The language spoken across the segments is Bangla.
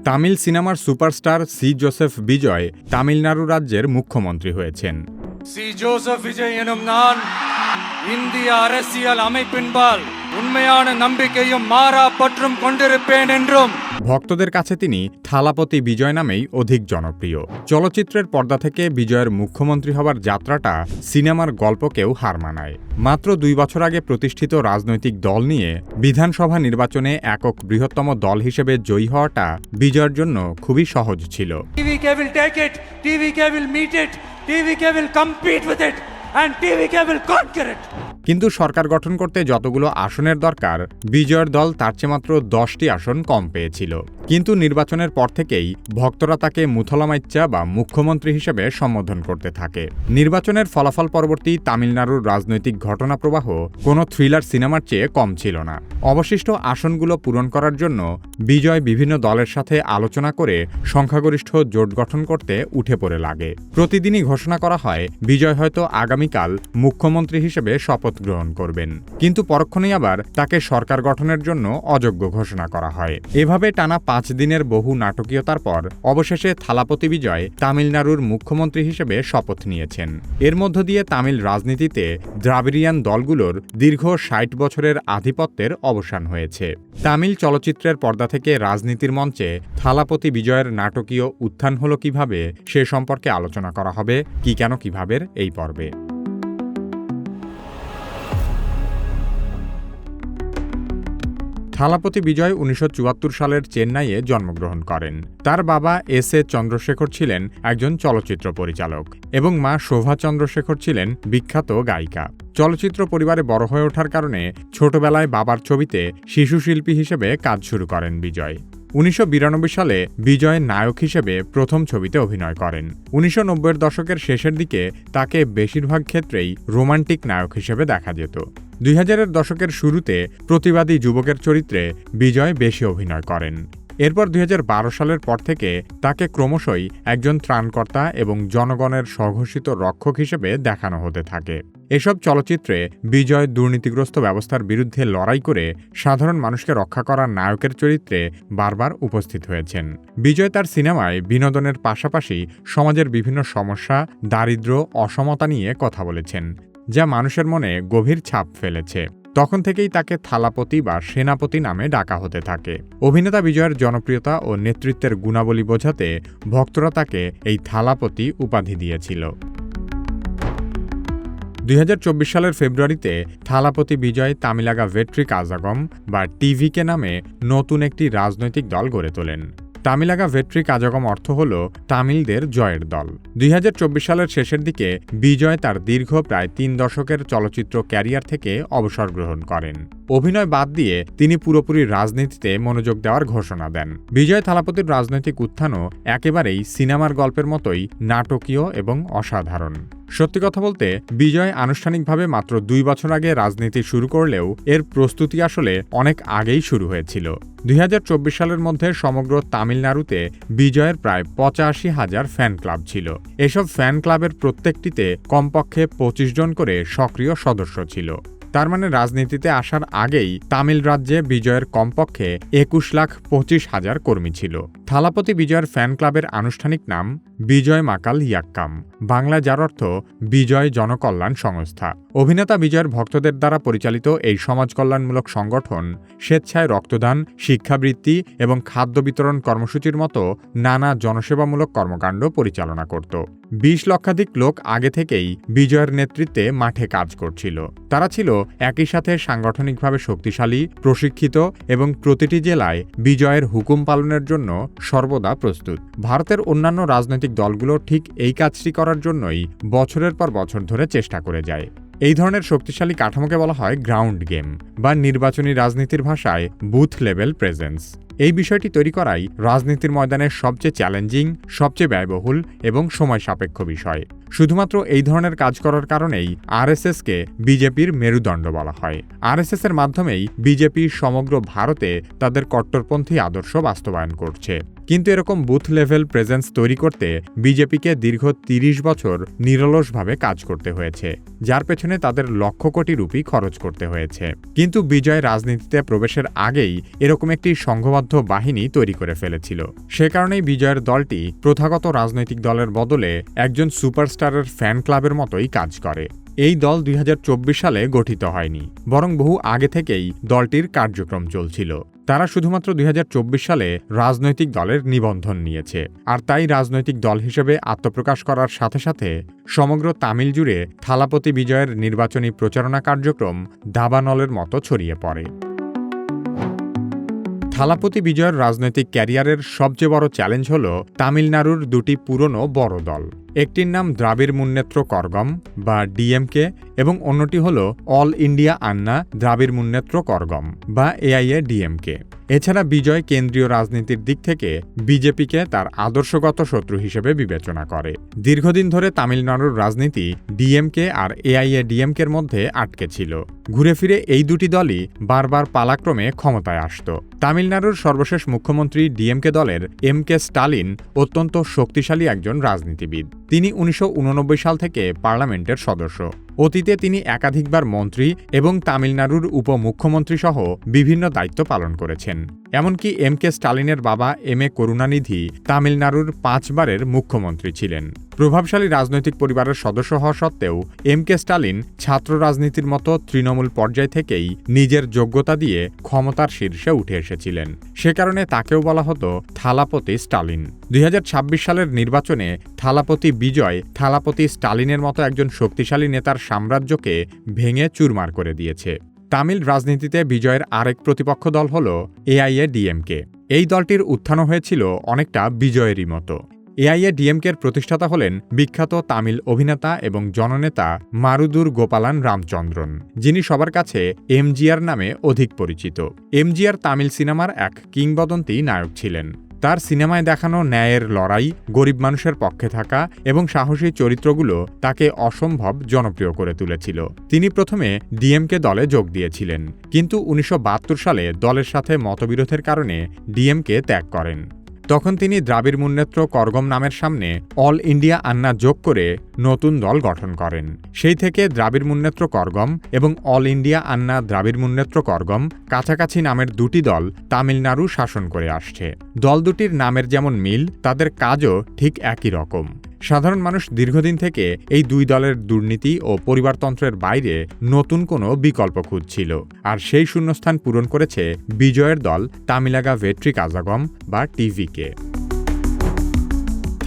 তামিল সিনেমার সুপারস্টার সি জোসেফ বিজয় তামিলনাড়ু রাজ্যের মুখ্যমন্ত্রী হয়েছেন। சி ஜோசப் விஜய் எனும் நான் இந்திய அரசியல் அமைப்பின்பால் உண்மையான நம்பிக்கையும் மாறா பற்றும் கொண்டிருப்பேன் என்றும்। ভক্তদের কাছে তিনি থালাপতি বিজয় নামেই অধিক জনপ্রিয়। চলচ্চিত্রের পর্দা থেকে বিজয়ের মুখ্যমন্ত্রী হবার যাত্রাটা সিনেমার গল্পকেও হার মানায়। মাত্র 2 বছর আগে প্রতিষ্ঠিত রাজনৈতিক দল নিয়ে বিধানসভা নির্বাচনে একক বৃহত্তম দল হিসেবে জয়ী হওয়াটা বিজয়ের জন্য খুবই সহজ ছিল। TVK will take it, TVK will meet it, TVK will compete with it, and TVK will conquer it. কিন্তু সরকার গঠন করতে যতগুলো আসনের দরকার বিজয়ের দল তার চেয়ে মাত্র 10টি আসন কম পেয়েছিল। কিন্তু নির্বাচনের পর থেকেই ভক্তরা তাকে মুথলামাইচ্চা বা মুখ্যমন্ত্রী হিসেবে সম্বোধন করতে থাকে। নির্বাচনের ফলাফল পরবর্তী তামিলনাড়ুর রাজনৈতিক ঘটনাপ্রবাহ কোনো থ্রিলার সিনেমার চেয়ে কম ছিল না। অবশিষ্ট আসনগুলো পূরণ করার জন্য বিজয় বিভিন্ন দলের সাথে আলোচনা করে সংখ্যাগরিষ্ঠ জোট গঠন করতে উঠে পড়ে লাগে। প্রতিদিনই ঘোষণা করা হয় বিজয় হয়তো আগামীকাল মুখ্যমন্ত্রী হিসেবে শপথ গ্রহণ করবেন, কিন্তু পরক্ষণেই আবার তাকে সরকার গঠনের জন্য অযোগ্য ঘোষণা করা হয়। এভাবে টানা 5 দিনের বহু নাটকীয়তার পর অবশেষে থালাপতি বিজয় তামিলনাড়ুর মুখ্যমন্ত্রী হিসেবে শপথ নিয়েছেন। এর মধ্য দিয়ে তামিল রাজনীতিতে দ্রাবিড়িয়ান দলগুলোর দীর্ঘ 60 বছরের আধিপত্যের অবসান হয়েছে। তামিল চলচ্চিত্রের পর্দা থেকে রাজনীতির মঞ্চে থালাপতি বিজয়ের নাটকীয় উত্থান হলো কিভাবে, সে সম্পর্কে আলোচনা করা হবে কি কেন কিভাবের এই পর্বে। থালাপতি বিজয় 1974 সালের চেন্নাইয়ে জন্মগ্রহণ করেন। তার বাবা এস.এ. চন্দ্রশেখর ছিলেন একজন চলচ্চিত্র পরিচালক এবং মা শোভা চন্দ্রশেখর ছিলেন বিখ্যাত গায়িকা। চলচ্চিত্র পরিবারে বড় হয়ে ওঠার কারণে ছোটবেলায় বাবার ছবিতে শিশু শিল্পী হিসেবে কাজ শুরু করেন বিজয়। 1992 সালে বিজয় নায়ক হিসেবে প্রথম ছবিতে অভিনয় করেন। 1990-এর দশকের শেষের দিকে তাকে বেশিরভাগ ক্ষেত্রেই রোমান্টিক নায়ক হিসেবে দেখা যেত। 2000-এর দশকের শুরুতে প্রতিবাদী যুবকের চরিত্রে বিজয় বেশি অভিনয় করেন। এরপর 2012 সালের পর থেকে তাকে ক্রমশই একজন ত্রাণকর্তা এবং জনগণের স্বঘোষিত রক্ষক হিসেবে দেখানো হতে থাকে। এসব চলচ্চিত্রে বিজয় দুর্নীতিগ্রস্ত ব্যবস্থার বিরুদ্ধে লড়াই করে সাধারণ মানুষকে রক্ষা করার নায়কের চরিত্রে বারবার উপস্থিত হয়েছেন। বিজয় তার সিনেমায় বিনোদনের পাশাপাশি সমাজের বিভিন্ন সমস্যা, দারিদ্র্য, অসমতা নিয়ে কথা বলেছেন, যা মানুষের মনে গভীর ছাপ ফেলেছে। তখন থেকেই তাকে থালাপতি বা সেনাপতি নামে ডাকা হতে থাকে। অভিনেতা বিজয়ের জনপ্রিয়তা ও নেতৃত্বের গুণাবলী বোঝাতে ভক্তরা তাকে এই থালাপতি উপাধি দিয়েছিল। 2024 সালের ফেব্রুয়ারিতে থালাপতি বিজয় তামিলাগা ভেট্রি কাজাগম বা টিভিকে নামে নতুন একটি রাজনৈতিক দল গড়ে তোলেন। তামিলাগা ভেট্রি কাজাগম অর্থ হল তামিলদের জয়ের দল। 2024 সালের শেষের দিকে বিজয় তার দীর্ঘ প্রায় 3 দশকের চলচ্চিত্র ক্যারিয়ার থেকে অবসর গ্রহণ করেন। অভিনয় বাদ দিয়ে তিনি পুরোপুরি রাজনীতিতে মনোযোগ দেওয়ার ঘোষণা দেন। বিজয় থালাপতির রাজনৈতিক উত্থানও একেবারেই সিনেমার গল্পের মতোই নাটকীয় এবং অসাধারণ। সত্যি কথা বলতে বিজয় আনুষ্ঠানিকভাবে মাত্র 2 বছর আগে রাজনীতি শুরু করলেও এর প্রস্তুতি আসলে অনেক আগেই শুরু হয়েছিল। 2024 সালের মধ্যে সমগ্র তামিলনাড়ুতে বিজয়ের প্রায় 85,000 ফ্যান ক্লাব ছিল। এসব ফ্যান ক্লাবের প্রত্যেকটিতে কমপক্ষে 25 জন করে সক্রিয় সদস্য ছিল। তার মানে রাজনীতিতে আসার আগেই তামিল রাজ্যে বিজয়ের কমপক্ষে 21,25,000 কর্মী ছিল। থালাপতি বিজয়ের ফ্যান ক্লাবের আনুষ্ঠানিক নাম বিজয় মাকাল ইয়াক্কাম, বাংলা যার অর্থ বিজয় জনকল্যাণ সংস্থা। অভিনেতা বিজয়ের ভক্তদের দ্বারা পরিচালিত এই সমাজ কল্যাণমূলক সংগঠন স্বেচ্ছায় রক্তদান, শিক্ষাবৃত্তি এবং খাদ্য বিতরণ কর্মসূচির মতো নানা জনসেবামূলক কর্মকাণ্ড পরিচালনা করত। 20 লক্ষাধিক লোক আগে থেকেই বিজয়ের নেতৃত্বে মাঠে কাজ করছিল। তারা ছিল একই সাথে সাংগঠনিকভাবে শক্তিশালী, প্রশিক্ষিত এবং প্রতিটি জেলায় বিজয়ের হুকুম পালনের জন্য সর্বদা প্রস্তুত। ভারতের অন্যান্য রাজনৈতিক দলগুলো ঠিক এই কাজটি করার জন্যই বছরের পর বছর ধরে চেষ্টা করে যায়। এই ধরনের শক্তিশালী কাঠামোকে বলা হয় গ্রাউন্ড গেম বা নির্বাচনী রাজনীতির ভাষায় বুথ লেভেল প্রেজেন্স। এই বিষয়টি তৈরি করাই রাজনীতির ময়দানের সবচেয়ে চ্যালেঞ্জিং, সবচেয়ে ব্যয়বহুল এবং সময় সাপেক্ষ বিষয়। শুধুমাত্র এই ধরনের কাজ করার কারণেই আরএসএসকে বিজেপির মেরুদণ্ড বলা হয়। আরএসএসের মাধ্যমেই বিজেপি সমগ্র ভারতে তাদের কট্টরপন্থী আদর্শ বাস্তবায়ন করছে। কিন্তু এরকম বুথ লেভেল প্রেজেন্স তৈরি করতে বিজেপিকে দীর্ঘ ৩০ বছর নিরলসভাবে কাজ করতে হয়েছে, যার পেছনে তাদের লক্ষ কোটি রুপি খরচ করতে হয়েছে। কিন্তু বিজয় রাজনীতিতে প্রবেশের আগেই এরকম একটি সংঘবদ্ধ বাহিনী তৈরি করে ফেলেছিল। সে কারণেই বিজয়ের দলটি প্রথাগত রাজনৈতিক দলের বদলে একজন সুপারস্টারের ফ্যান ক্লাবের মতোই কাজ করে। এই দল ২০২৪ সালে গঠিত হয়নি, বরং বহু আগে থেকেই দলটির কার্যক্রম চলছিল। তারা শুধুমাত্র ২০২৪ সালে রাজনৈতিক দলের নিবন্ধন নিয়েছে, আর তাই রাজনৈতিক দল হিসেবে আত্মপ্রকাশ করার সাথে সাথে সমগ্র তামিল জুড়ে থালাপতি বিজয়ের নির্বাচনী প্রচারণা কার্যক্রম দাবানলের মতো ছড়িয়ে পড়ে। থালাপতি বিজয়ের রাজনৈতিক ক্যারিয়ারের সবচেয়ে বড় চ্যালেঞ্জ হল তামিলনাড়ুর দুটি পুরনো বড় দল। একটির নাম দ্রাবিড় মুন্নেত্র কড়গম বা ডিএমকে এবং অন্যটি হল অল ইন্ডিয়া আন্না দ্রাবিড় মুন্নেত্র কড়গম বা এআইএডিএমকে। এছাড়া বিজয় কেন্দ্রীয় রাজনীতির দিক থেকে বিজেপিকে তার আদর্শগত শত্রু হিসেবে বিবেচনা করে। দীর্ঘদিন ধরে তামিলনাড়ুর রাজনীতি ডিএমকে আর এআইএডিএমকের মধ্যে আটকে ছিল। ঘুরে ফিরে এই দুটি দলই বারবার পালাক্রমে ক্ষমতায় আসত। তামিলনাড়ুর সর্বশেষ মুখ্যমন্ত্রী ডিএমকে দলের এম.কে. স্টালিন অত্যন্ত শক্তিশালী একজন রাজনীতিবিদ। তিনি ১৯৮৯ সাল থেকে পার্লামেন্টের সদস্য। অতীতে তিনি একাধিকবার মন্ত্রী এবং তামিলনাড়ুর উপমুখ্যমন্ত্রী সহ বিভিন্ন দায়িত্ব পালন করেছেন। এমনকি এম.কে. স্টালিনের বাবা এম.এ. করুণানিধি তামিলনাড়ুর ৫ বারের মুখ্যমন্ত্রী ছিলেন। প্রভাবশালী রাজনৈতিক পরিবারের সদস্য হওয়া সত্ত্বেও এম.কে. স্টালিন ছাত্র রাজনীতির মতো তৃণমূল পর্যায় থেকেই নিজের যোগ্যতা দিয়ে ক্ষমতার শীর্ষে উঠে এসেছিলেন। সে কারণে তাকেও বলা হতো থালাপতি স্টালিন। ২০২৬ সালের নির্বাচনে থালাপতি বিজয় থালাপতি স্টালিনের মতো একজন শক্তিশালী নেতার সাম্রাজ্যকে ভেঙে চুরমার করে দিয়েছে। তামিল রাজনীতিতে বিজয়ের আরেক প্রতিপক্ষ দল হল এআইএডিএমকে। এই দলটির উত্থান হয়েছিল অনেকটা বিজয়েরই মতো। এআইএডিএমকের প্রতিষ্ঠাতা হলেন বিখ্যাত তামিল অভিনেতা এবং জননেতা মারুদুর গোপালান রামচন্দ্রন, যিনি সবার কাছে এমজিআর নামে অধিক পরিচিত। এমজিআর তামিল সিনেমার এক কিংবদন্তি নায়ক ছিলেন। তার সিনেমায় দেখানো ন্যায়ের লড়াই, গরিব মানুষের পক্ষে থাকা এবং সাহসী চরিত্রগুলো তাকে অসম্ভব জনপ্রিয় করে তুলেছিল। তিনি প্রথমে ডিএমকে দলে যোগ দিয়েছিলেন, কিন্তু ১৯৭২ সালে দলের সাথে মতবিরোধের কারণে ডিএমকে ত্যাগ করেন। তখন তিনি দ্রাবিড় মুন্নেত্র কড়গম নামের সামনে অল ইন্ডিয়া আন্না যোগ করে নতুন দল গঠন করেন। সেই থেকে দ্রাবিড় মুন্নেত্র কড়গম এবং অল ইন্ডিয়া আন্না দ্রাবিড় মুন্নেত্র কড়গম কাছাকাছি নামের দুটি দল তামিলনাড়ু শাসন করে আসছে। দল দুটির নামের যেমন মিল, তাদের কাজও ঠিক একই রকম। সাধারণ মানুষ দীর্ঘদিন থেকে এই দুই দলের দুর্নীতি ও পরিবারতন্ত্রের বাইরে নতুন কোনো বিকল্প খুঁজছিল, আর সেই শূন্যস্থান পূরণ করেছে বিজয়ের দল তামিলাগা ভেট্রি কাজাগম বা টিভিকে।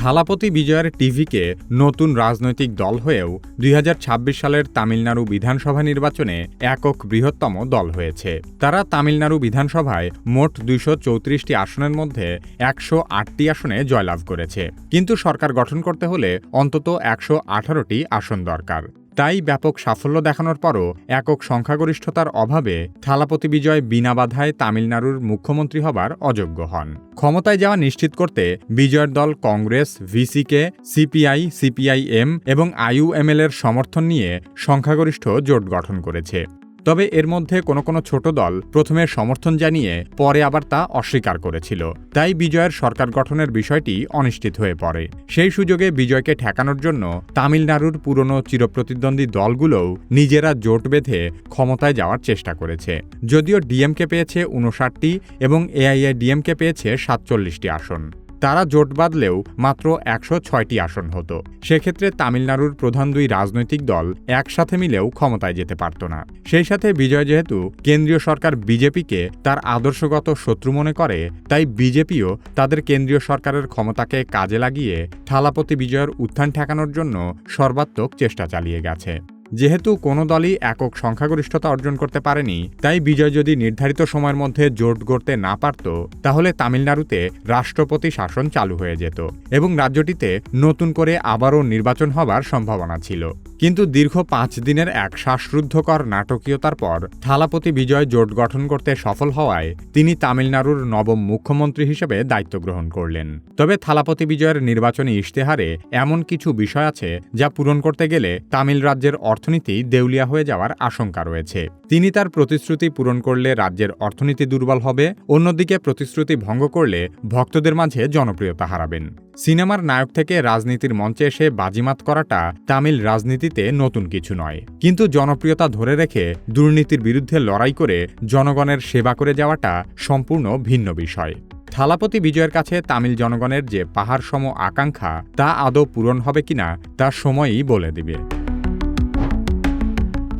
থালাপতি বিজয়ের টিভিকে নতুন রাজনৈতিক দল হয়েও ২০২৬ সালের তামিলনাড়ু বিধানসভা নির্বাচনে একক বৃহত্তম দল হয়েছে। তারা তামিলনাড়ু বিধানসভায় মোট ২৩৪টি আসনের মধ্যে ১০৮টি আসনে জয়লাভ করেছে। কিন্তু সরকার গঠন করতে হলে অন্তত ১১৮টি আসন দরকার। তাই ব্যাপক সাফল্য দেখানোর পরও একক সংখ্যাগরিষ্ঠতার অভাবে থালাপতি বিজয় বিনা বাধায় তামিলনাড়ুর মুখ্যমন্ত্রী হবার অযোগ্য হন। ক্ষমতায় যাওয়া নিশ্চিত করতে বিজয়ের দল কংগ্রেস, ভিসিকে, সিপিআই, সিপিআইএম এবং আইইউএমএল এর সমর্থন নিয়ে সংখ্যাগরিষ্ঠ জোট গঠন করেছে। তবে এর মধ্যে কোনো ছোট দল প্রথমে সমর্থন জানিয়ে পরে আবার তা অস্বীকার করেছিল। তাই বিজয়ের সরকার গঠনের বিষয়টি অনিশ্চিত হয়ে পড়ে। সেই সুযোগে বিজয়কে ঠেকানোর জন্য তামিলনাড়ুর পুরনো চিরপ্রতিদ্বন্দ্বী দলগুলোও নিজেরা জোট বেঁধে ক্ষমতায় যাওয়ার চেষ্টা করেছে। যদিও ডিএমকে পেয়েছে ৫৯টি এবং এআইএডিএমকে পেয়েছে ৪৭টি আসন। তারা জোট বাঁধলেও মাত্র ১০৬টি আসন হতো। সেক্ষেত্রে তামিলনাড়ুর প্রধান দুই রাজনৈতিক দল একসাথে মিলেও ক্ষমতায় যেতে পারত না। সেই সাথে বিজয় যেহেতু কেন্দ্রীয় সরকার বিজেপিকে তার আদর্শগত শত্রু মনে করে, তাই বিজেপিও তাদের কেন্দ্রীয় সরকারের ক্ষমতাকে কাজে লাগিয়ে থালাপতি বিজয়ের উত্থান ঠেকানোর জন্য সর্বাত্মক চেষ্টা চালিয়ে গেছে। যেহেতু কোনো দলই একক সংখ্যাগরিষ্ঠতা অর্জন করতে পারেনি, তাই বিজয় যদি নির্ধারিত সময়ের মধ্যে জোট গড়তে না পারত, তাহলে তামিলনাড়ুতে রাষ্ট্রপতি শাসন চালু হয়ে যেত এবং রাজ্যটিতে নতুন করে আবারও নির্বাচন হবার সম্ভাবনা ছিল। কিন্তু দীর্ঘ 5 দিনের এক শ্বাসরুদ্ধকর নাটকীয়তার পর থালাপতি বিজয় জোট গঠন করতে সফল হওয়ায় তিনি তামিলনাড়ুর নবম মুখ্যমন্ত্রী হিসেবে দায়িত্ব গ্রহণ করলেন। তবে থালাপতি বিজয়ের নির্বাচনী ইশতেহারে এমন কিছু বিষয় আছে যা পূরণ করতে গেলে তামিল রাজ্যের অর্থনীতি দেউলিয়া হয়ে যাওয়ার আশঙ্কা রয়েছে। তিনি তার প্রতিশ্রুতি পূরণ করলে রাজ্যের অর্থনীতি দুর্বল হবে, অন্যদিকে প্রতিশ্রুতি ভঙ্গ করলে ভক্তদের মাঝে জনপ্রিয়তা হারাবেন। সিনেমার নায়ক থেকে রাজনীতির মঞ্চে এসে বাজিমাত করাটা তামিল রাজনীতিতে নতুন কিছু নয়, কিন্তু জনপ্রিয়তা ধরে রেখে দুর্নীতির বিরুদ্ধে লড়াই করে জনগণের সেবা করে যাওয়াটা সম্পূর্ণ ভিন্ন বিষয়। থালাপতি বিজয়ের কাছে তামিল জনগণের যে পাহাড়সম আকাঙ্ক্ষা তা আদৌ পূরণ হবে কিনা তা সময়ই বলে দিবে।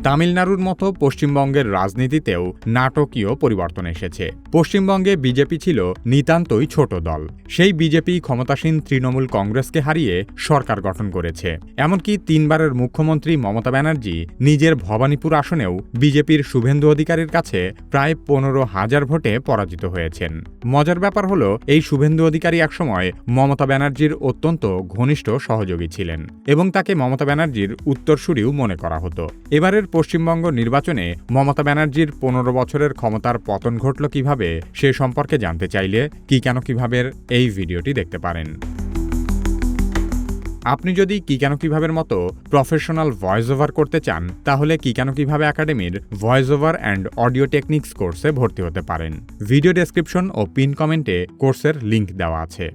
তামিলনাড়ুর মতো পশ্চিমবঙ্গের রাজনীতিতেও নাটকীয় পরিবর্তন এসেছে। পশ্চিমবঙ্গে বিজেপি ছিল নিতান্তই ছোট দল। সেই বিজেপি ক্ষমতাসীন তৃণমূল কংগ্রেসকে হারিয়ে সরকার গঠন করেছে। এমনকি 3 বারের মুখ্যমন্ত্রী মমতা ব্যানার্জি নিজের ভবানীপুর আসনেও বিজেপির শুভেন্দু অধিকারীর কাছে প্রায় 15,000 ভোটে পরাজিত হয়েছেন। মজার ব্যাপার হলো, এই শুভেন্দু অধিকারী একসময় মমতা ব্যানার্জির অত্যন্ত ঘনিষ্ঠ সহযোগী ছিলেন এবং তাকে মমতা ব্যানার্জির উত্তরসূরিও মনে করা হতো। এবারের পশ্চিমবঙ্গ নির্বাচনে মমতা ব্যানার্জির 15 বছরের ক্ষমতার পতন ঘটল কিভাবে সে সম্পর্কে জানতে চাইলে কি কেন কিভাবের এই ভিডিওটি দেখতে পারেন। আপনি যদি কি কেন কিভাবের মতো প্রফেশনাল ভয়েস ওভার করতে চান, তাহলে কি কেন কিভাবে একাডেমির voice over and audio techniques কোর্সে ভর্তি হতে পারেন। ভিডিও ডেসক্রিপশন ও পিন কমেন্টে কোর্সের লিংক দেওয়া আছে।